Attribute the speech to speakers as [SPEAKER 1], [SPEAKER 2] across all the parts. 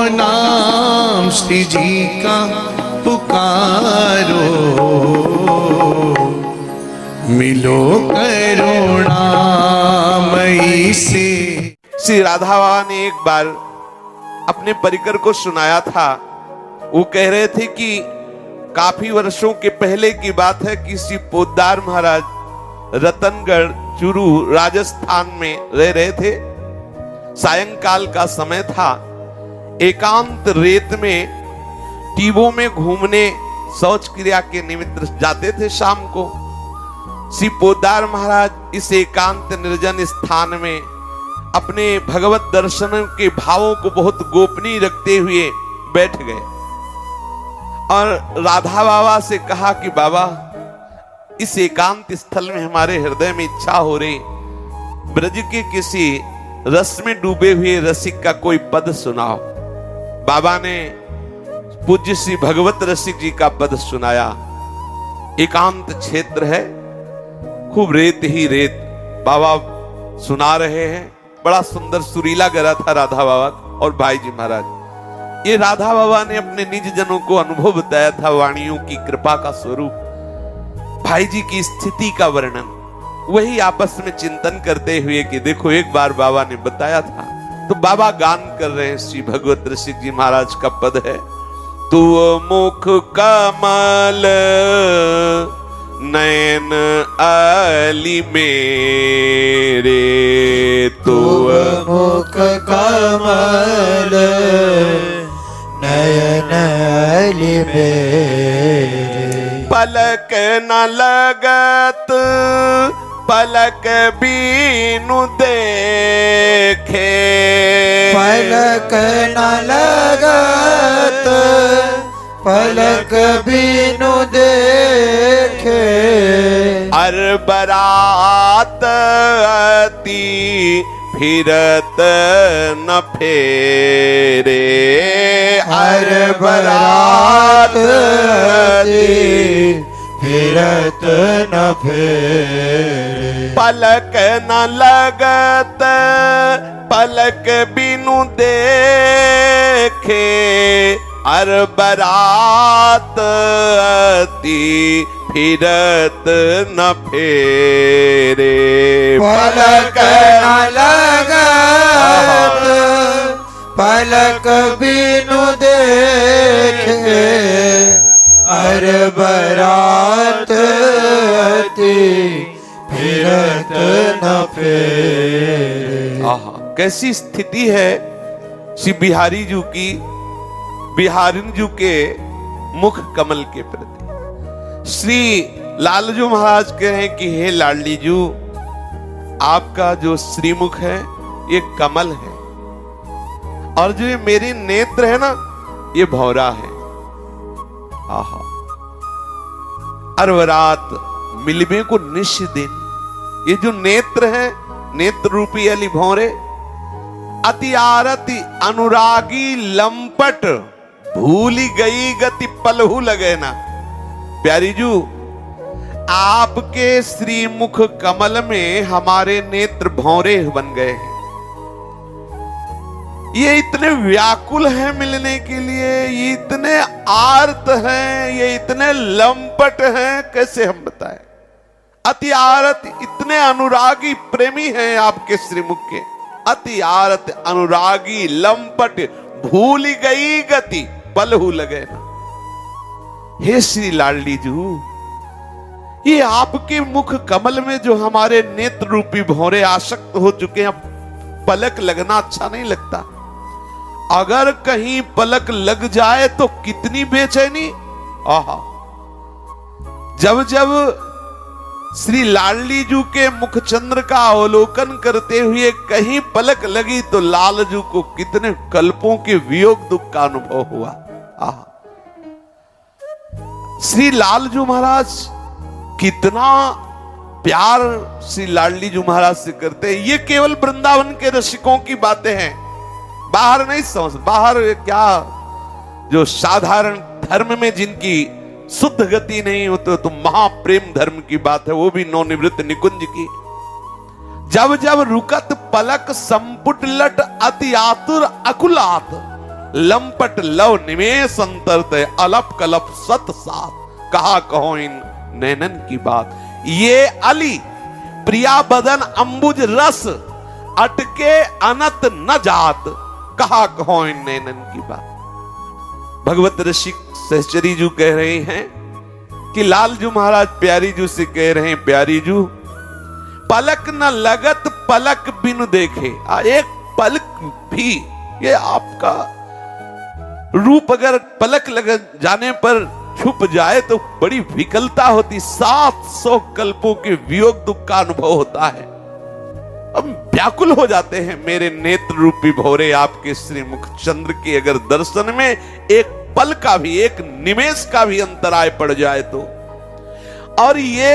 [SPEAKER 1] नाम श्री जी का पुकारो, मिलो करुणामयी से।
[SPEAKER 2] श्री राधा बाबा ने एक बार अपने परिकर को सुनाया था। वो कह रहे थे कि काफी वर्षों के पहले की बात है कि श्री पोद्दार महाराज रतनगढ़ चूरू राजस्थान में रह रहे थे। सायंकाल का समय था। एकांत रेत में टीबों में घूमने शौच क्रिया के निमित्त जाते थे शाम को। श्री पोद्दार महाराज इस एकांत निर्जन स्थान में अपने भगवत दर्शन के भावों को बहुत गोपनीय रखते हुए बैठ गए और राधा बाबा से कहा कि बाबा, इस एकांत स्थल में हमारे हृदय में इच्छा हो रही, ब्रज के किसी रस में डूबे हुए रसिक का कोई पद सुनाओ। बाबा ने पूज्य श्री भगवत रसिक जी का पद सुनाया। एकांत क्षेत्र है, खूब रेत ही रेत, बाबा सुना रहे हैं। बड़ा सुंदर सुरीला गला था राधा बाबा और भाई जी महाराज। ये राधा बाबा ने अपने निज जनों को अनुभव बताया था, वाणियों की कृपा का स्वरूप, भाई जी की स्थिति का वर्णन। वही आपस में चिंतन करते हुए कि देखो एक बार बाबा ने बताया था। तो बाबा गान कर रहे हैं। श्री भगवत रसिक जी महाराज का पद है, तू मुख कमल नयन अली मेरे, तू
[SPEAKER 3] मुख कमल नयन अली मेरे,
[SPEAKER 2] पलक न लगत पलक बीनु देखे,
[SPEAKER 3] पलक न लगत पलक बीनु देखे,
[SPEAKER 2] अर बरात अति फिरत न फेरे,
[SPEAKER 3] हर बरात फिरत न फेरे,
[SPEAKER 2] पलक न लगत पलक बिनु देखे, अर बरात अति फिरत न फेरे,
[SPEAKER 3] पलक न लगत पलक बिनु देखे, अर बरात अति फिरत न फेरे।
[SPEAKER 2] आहा, कैसी स्थिति है श्री बिहारी जी की, बिहारिन जी के मुख कमल के प्रति। श्री लालजू महाराज कह रहे हैं कि हे लाडली जू, आपका जो श्रीमुख है ये कमल है, और जो ये मेरी नेत्र है ना ये भौरा है। आहा, अरवरात मिलबे को निश दिन, ये जो नेत्र है, नेत्र रूपी अली भौरे, अति आरती अनुरागी लंपट, भूली गई गति पलहू लगे ना। प्यारी जू, आपके श्रीमुख कमल में हमारे नेत्र भौरे बन गए हैं। ये इतने व्याकुल हैं मिलने के लिए, ये इतने आर्त हैं, ये इतने लंपट हैं, कैसे हम बताएं। अति आरत, इतने अनुरागी प्रेमी हैं आपके श्रीमुख के, अति आरत अनुरागी लंपट, भूल गई गति पलहू लगे ना। हे श्री लाडली जू, ये आपके मुख कमल में जो हमारे नेत्र रूपी भौरे आसक्त हो चुके हैं, पलक लगना अच्छा नहीं लगता। अगर कहीं पलक लग जाए तो कितनी बेचैनी। आहा, जब जब श्री लाडली जू के मुखचंद्र का अवलोकन करते हुए कहीं पलक लगी तो लालजू को कितने कल्पों के वियोग दुख का अनुभव हुआ। आहा, श्री लालजू महाराज कितना प्यार श्री लाडली जू महाराज से करते हैं। ये केवल वृंदावन के रसिकों की बातें हैं, बाहर नहीं समझ। बाहर क्या, जो साधारण धर्म में जिनकी शुद्ध गति नहीं होती तो महाप्रेम धर्म की बात है, वो भी नवनिवृत्त निकुंज की। जब जब रुकत पलक संपुट लट अति आतुर अकुलात, लंपट लव निमेष अंतर तय, अलप कलप सत साथ, कहा कहो इन नैनन की बात। ये अली प्रिया बदन अंबुज रस, अटके अनत न जात, कहा कहो इन नैनन की बात। भगवत ऋषि सहचरी जी कह रहे हैं कि लालजू महाराज प्यारी जू से कह रहे हैं, प्यारी जू पलक न लगत पलक बिनु देखे। एक पलक भी, ये आपका रूप अगर पलक लग जाने पर छुप जाए तो बड़ी विकलता होती, 700 कल्पों के वियोग दुख का अनुभव होता है। हम व्याकुल हो जाते हैं मेरे नेत्र रूपी भौरे आपके श्रीमुख चंद्र के अगर दर्शन में एक पल का भी, एक निमेष का भी अंतराय पड़ जाए तो। और ये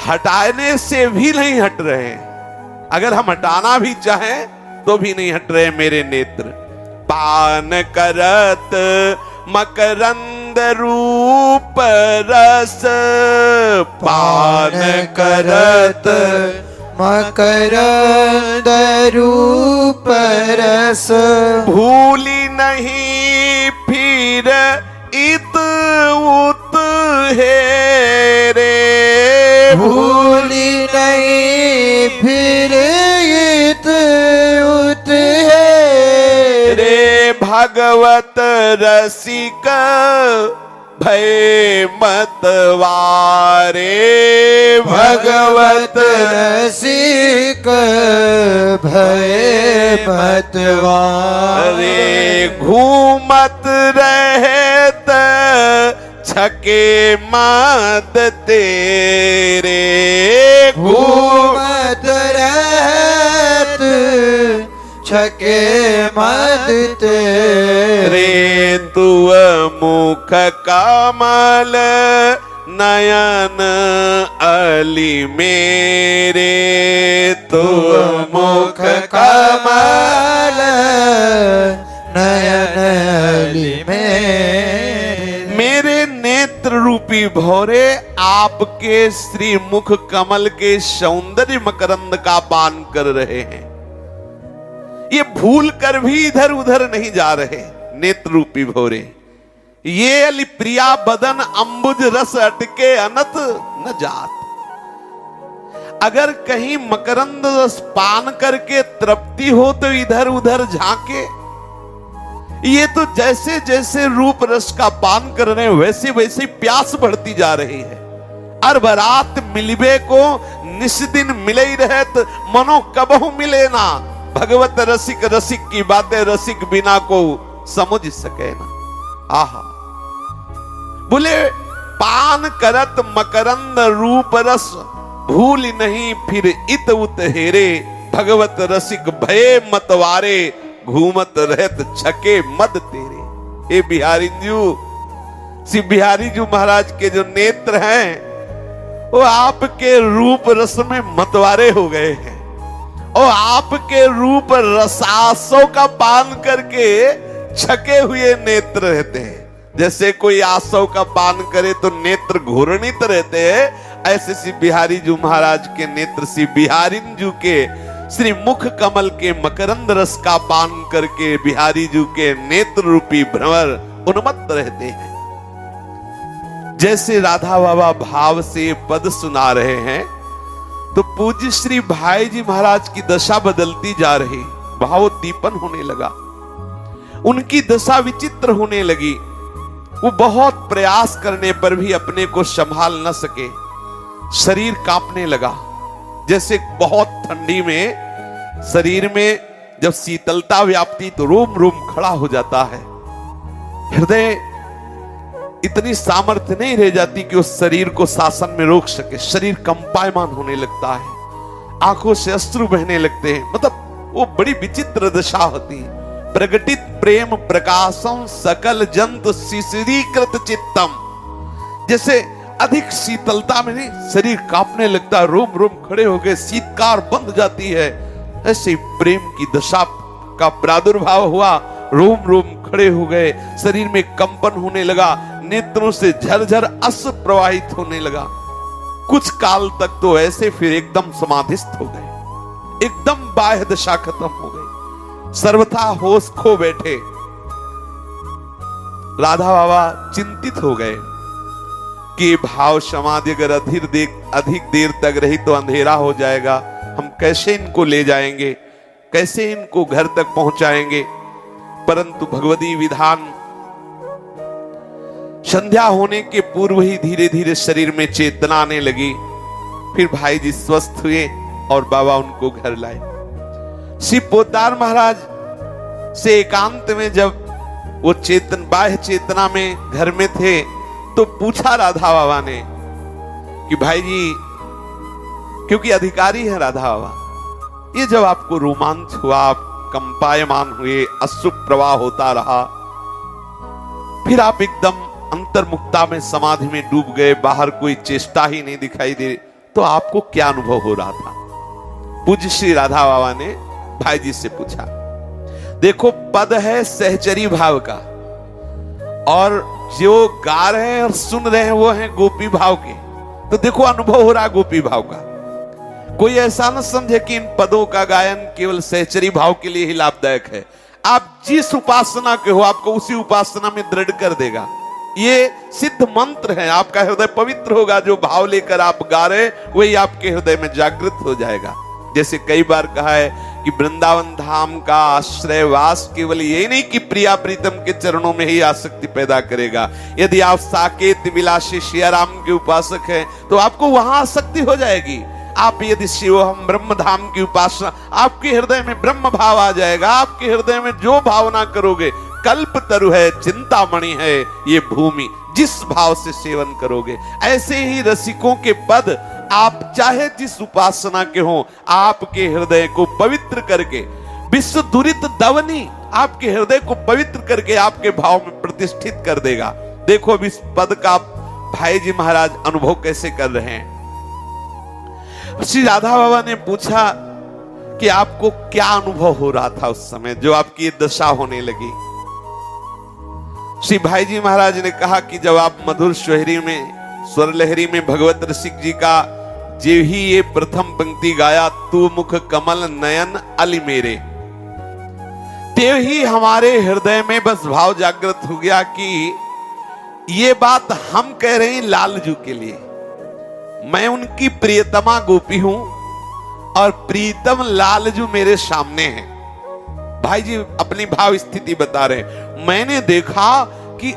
[SPEAKER 2] हटाने से भी नहीं हट रहे, अगर हम हटाना भी चाहें तो भी नहीं हट रहे मेरे नेत्र। पान करत मकरंद रूप रस,
[SPEAKER 3] पान करत मकरंद रूप रस,
[SPEAKER 2] भूली नहीं फिर इत उत है रे,
[SPEAKER 3] भूली नहीं फिर इत उत है
[SPEAKER 2] रे, भगवत रसिक भय मतवारे,
[SPEAKER 3] भगवत रसिक भय मतवारे,
[SPEAKER 2] घूमत रहत छके मद तेरे,
[SPEAKER 3] घूमत रहत छके मद तेरे,
[SPEAKER 2] तू मुख कमल नयन अली मेरे, तू
[SPEAKER 3] मुख कमल नयन अली
[SPEAKER 2] मेरे नेत्र रूपी भौरे आपके श्री मुख कमल के सौंदर्य मकरंद का पान कर रहे हैं। ये भूल कर भी इधर उधर नहीं जा रहे नेत्र रूपी भौरे। ये अली प्रिया बदन अंबुज रस, अटके अनत न जात। अगर कहीं मकरंद रस पान करके तृप्ति हो तो इधर उधर झांके। ये तो जैसे जैसे रूप रस का पान कर रहे हैं वैसे वैसे प्यास बढ़ती जा रही है। अरबरात मिलबे को निस्दिन मिले ही रहत, मनो कबहु मिले ना। भगवत रसिक रसिक की बातें रसिक बिना को समझ सके ना। आहा, बोले पान करत मकरंद रूप रस, भूल नहीं फिर इत उत हेरे, भगवत रसिक भय मतवारे, घूमत रहत छके मद तेरे। ए बिहारी जू, श्री बिहारी जू महाराज के जो नेत्र हैं वो आपके रूप रस में मतवारे हो गए हैं और आपके रूप रसासों का पान करके छके हुए नेत्र रहते हैं। जैसे कोई आसव का पान करे तो नेत्र घूर्णित रहते हैं, ऐसे श्री बिहारी जू महाराज के नेत्र श्री बिहारी जू के श्री मुख कमल के मकरंद रस का पान करके बिहारी जू के नेत्र रूपी भ्रमर उन्मत्त रहते हैं। जैसे राधा बाबा भाव से पद सुना रहे हैं तो पूज्य श्री भाई जी महाराज की दशा बदलती जा रही, भावोद्दीपन होने लगा, उनकी दशा विचित्र होने लगी। वो बहुत प्रयास करने पर भी अपने को संभाल न सके, शरीर कांपने लगा। जैसे बहुत ठंडी में शरीर में जब शीतलता व्याप्ति तो रोम रोम खड़ा हो जाता है। हृदय इतनी सामर्थ्य नहीं रह जाती कि उस शरीर को शासन में रोक सके। शरीर कंपायमान होने लगता है, आंखों से अश्रु बहने लगते हैं। मतलब वो बड़ी विचित्र दशा होती है। प्रगटित प्रेम प्रकाशम सकल जंतु शिशिरीकृत चित्तम। जैसे अधिक शीतलता में नहीं, शरीर कांपने लगता है, रोम रोम खड़े हो गए, शीतकार बंध जाती है। ऐसे प्रेम की दशा का प्रादुर्भाव हुआ, रोम रोम खड़े हो गए, शरीर में कंपन होने लगा, नेत्रों से झरझर अश्रु प्रवाहित होने लगा। कुछ काल तक तो ऐसे फिर एकदम समाधिस्थ हो गए, एकदम बाह्य दशा खत्म हो गई, सर्वथा होश खो बैठे। राधा बाबा चिंतित हो गए कि भाव समाधि अगर अधिक देर तक रही तो अंधेरा हो जाएगा, हम कैसे इनको ले जाएंगे, कैसे इनको घर तक पहुंचाएंगे। परंतु भगवती विधान, संध्या होने के पूर्व ही धीरे धीरे शरीर में चेतना आने लगी। फिर भाई जी स्वस्थ हुए और बाबा उनको घर लाए। श्री पोद्दार महाराज से एकांत में जब वो बाह्य चेतना में घर में थे तो पूछा राधा बाबा ने कि भाई जी, क्योंकि अधिकारी है राधा बाबा, ये जब आपको रोमांच हुआ, आप कंपायमान हुए, अश्रु प्रवाह होता रहा, फिर आप एकदम अंतर्मुखता में समाधि में डूब गए, बाहर कोई चेष्टा ही नहीं दिखाई दे, तो आपको क्या अनुभव हो रहा था? पूज्य श्री राधा बाबा ने भाई जी से पूछा। देखो, पद है सहचरी भाव का, और जो गा रहे हैं और सुन रहे हैं वो हैं गोपी भाव के। तो देखो अनुभव हो रहा गोपी भाव का। कोई ऐसा न समझे कि इन पदों का गायन केवल सहचरी भाव के लिए ही लाभदायक है। आप जिस उपासना के हो, आपको उसी उपासना में दृढ़ कर देगा। ये सिद्ध मंत्र है, आपका हृदय पवित्र होगा। जो भाव लेकर आप गा रहे वही आपके हृदय में जागृत हो जाएगा। जैसे कई बार कहा है कि वृंदावन धाम का आश्रय वास केवल यही नहीं कि प्रिया प्रीतम के चरणों में ही आसक्ति पैदा करेगा। यदि आप साकेत विलासी सियाराम के उपासक हैं तो आपको वहां आसक्ति हो जाएगी। आप यदि शिवोहम ब्रह्म धाम की उपासना, आपके हृदय में ब्रह्म भाव आ जाएगा। आपके हृदय में जो भावना करोगे, कल्प तरु है, चिंतामणि है ये भूमि, जिस भाव से सेवन करोगे, ऐसे ही रसिकों के पद आप चाहे जिस उपासना के हो, आपके हृदय को पवित्र करके, विश्व दुरित दवनी आपके हृदय को पवित्र करके आपके भाव में प्रतिष्ठित कर देगा। देखो अब इस पद का भाई जी महाराज अनुभव कैसे कर रहे हैं। श्री राधा बाबा ने पूछा कि आपको क्या अनुभव हो रहा था उस समय जो आपकी दशा होने लगी। श्री भाई जी महाराज ने कहा कि जब आप मधुर स्वर लहरी में भगवत रसिक जी का जे ही ये प्रथम पंक्ति गाया, तू मुख कमल नयन अली मेरे, ते ही हमारे हृदय में बस भाव जागृत हो गया कि ये बात हम कह रहे हैं लालजू के लिए। मैं उनकी प्रियतमा गोपी हूं और प्रीतम लालजू मेरे सामने हैं। भाई जी अपनी भाव स्थिति बता रहे। मैंने देखा कि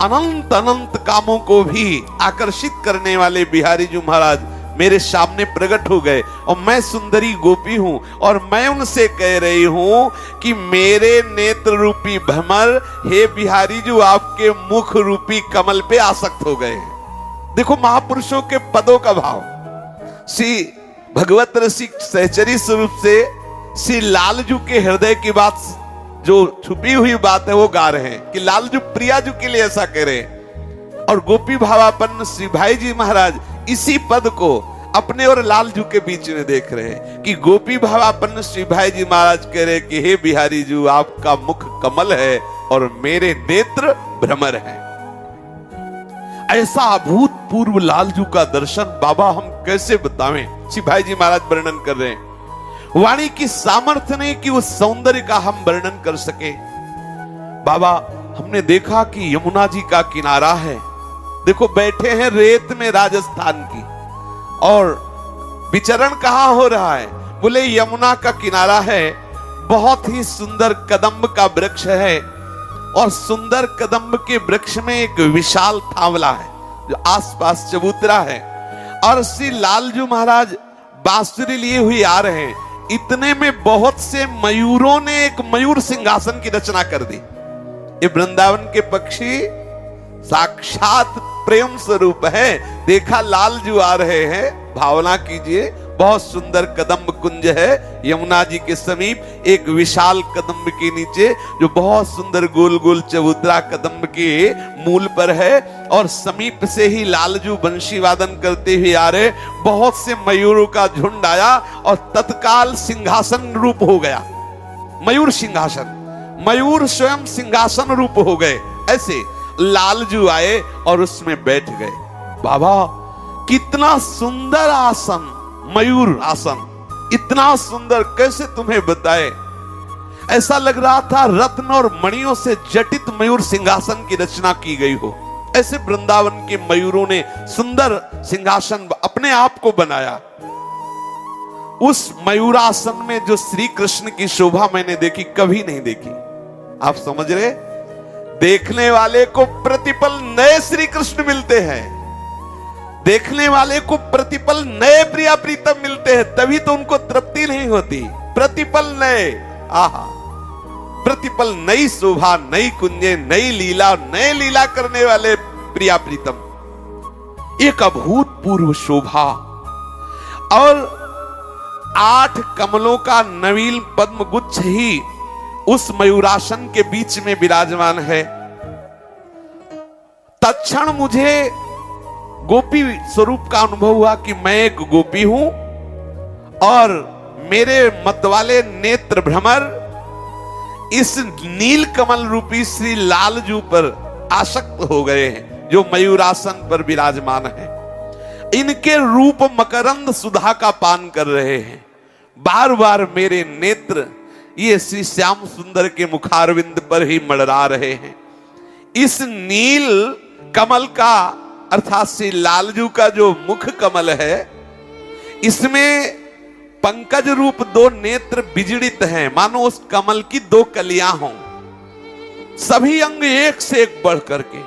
[SPEAKER 2] अनंत अनंत कामों को भी आकर्षित करने वाले बिहारी जी महाराज मेरे सामने प्रकट हो गए और मैं सुंदरी गोपी हूं और मैं उनसे कह रही हूं कि मेरे नेत्र रूपी भ्रमर, हे बिहारी जी, आपके मुख रूपी कमल पे आसक्त हो गए। देखो महापुरुषों के पदों का भाव। श्री भगवत रसिक सहचरी स्वरूप से श्री लालजू के हृदय की बात, जो छुपी हुई बात है वो गा रहे हैं कि लालजू प्रियाजू के लिए ऐसा कह रहे हैं। और गोपी भावापन्न श्री भाई जी महाराज इसी पद को अपने और लालजू के बीच में देख रहे हैं कि गोपी भावापन्न श्री भाई जी महाराज कह रहे कि हे बिहारी जी, आपका मुख कमल है और मेरे नेत्र भ्रमर हैं। ऐसा अभूतपूर्व लालजू का दर्शन बाबा हम कैसे बतावें। श्री भाई जी महाराज वर्णन कर रहे हैं। वाणी की सामर्थ्य नहीं कि उस सौंदर्य का हम वर्णन कर सके। बाबा हमने देखा कि यमुना जी का किनारा है, देखो बैठे हैं रेत में राजस्थान की, और विचरण कहां हो रहा है? बोले यमुना का किनारा है, बहुत ही सुंदर कदम्ब का वृक्ष है और सुंदर कदम्ब के वृक्ष में एक विशाल थावला है जो आसपास चबूतरा है, और श्री लालजू महाराज बांसुरी लिए हुए आ रहे हैं। इतने में बहुत से मयूरों ने एक मयूर सिंहासन की रचना कर दी। ये वृंदावन के पक्षी साक्षात प्रेम स्वरूप है। देखा लालजू आ रहे हैं, भावना कीजिए, बहुत सुंदर कदम्ब कुंज है यमुना जी के समीप, एक विशाल कदम्ब के नीचे जो बहुत सुंदर गोल गोल चबूतरा कदम्ब के मूल पर है, और समीप से ही लालजू बंशी वादन करते हुए आ रहे। बहुत से मयूरों का झुंड आया और तत्काल सिंहासन रूप हो गया, मयूर सिंहासन, मयूर स्वयं सिंहासन रूप हो गए। ऐसे लालजू आए और उसमें बैठ गए। बाबा कितना सुंदर आसन, मयूर आसन, इतना सुंदर, कैसे तुम्हें बताए। ऐसा लग रहा था रत्न और मणियों से जटित मयूर सिंहासन की रचना की गई हो। ऐसे वृंदावन के मयूरों ने सुंदर सिंहासन अपने आप को बनाया। उस मयूरासन में जो श्री कृष्ण की शोभा मैंने देखी, कभी नहीं देखी। आप समझ रहे? देखने वाले को प्रतिपल नए श्री कृष्ण मिलते हैं, देखने वाले को प्रतिपल नए प्रिया प्रीतम मिलते हैं, तभी तो उनको तृप्ति नहीं होती। प्रतिपल नए, आहा, प्रतिपल नई शोभा, नई कुंजे, नई लीला, नए लीला करने वाले प्रिया प्रीतम। एक अभूतपूर्व शोभा और 8 कमलों का नवीन पद्म गुच्छ ही उस मयूरासन के बीच में विराजमान है। तत्क्षण मुझे गोपी स्वरूप का अनुभव हुआ कि मैं एक गोपी हूं और मेरे मतवाले नेत्र भ्रमर इस नील कमल रूपी श्री लालजू पर आसक्त हो गए हैं, जो मयूरासन पर विराजमान है। इनके रूप मकरंद सुधा का पान कर रहे हैं। बार बार मेरे नेत्र ये श्री श्याम सुंदर के मुखारविंद पर ही मड़रा रहे हैं। इस नील कमल का अर्थात श्री लालजू का जो मुख कमल है, इसमें पंकज रूप 2 नेत्र विजड़ित हैं, मानो उस कमल की 2 कलियां हों। सभी अंग एक से एक बढ़ करके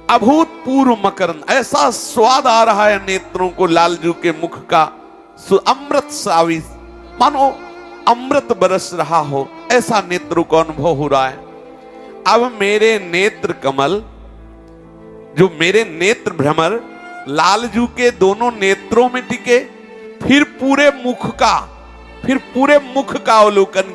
[SPEAKER 2] अभूतपूर्व मकरंद, ऐसा स्वाद आ रहा है नेत्रों को लालजू के मुख का, अमृत सावी, मानो अमृत बरस रहा हो, ऐसा नेत्रों को अनुभव हो रहा है। अब मेरे नेत्र कमल, जो मेरे नेत्र भ्रमर लालजू के दोनों नेत्रों में टिके, फिर पूरे मुख का अवलोकन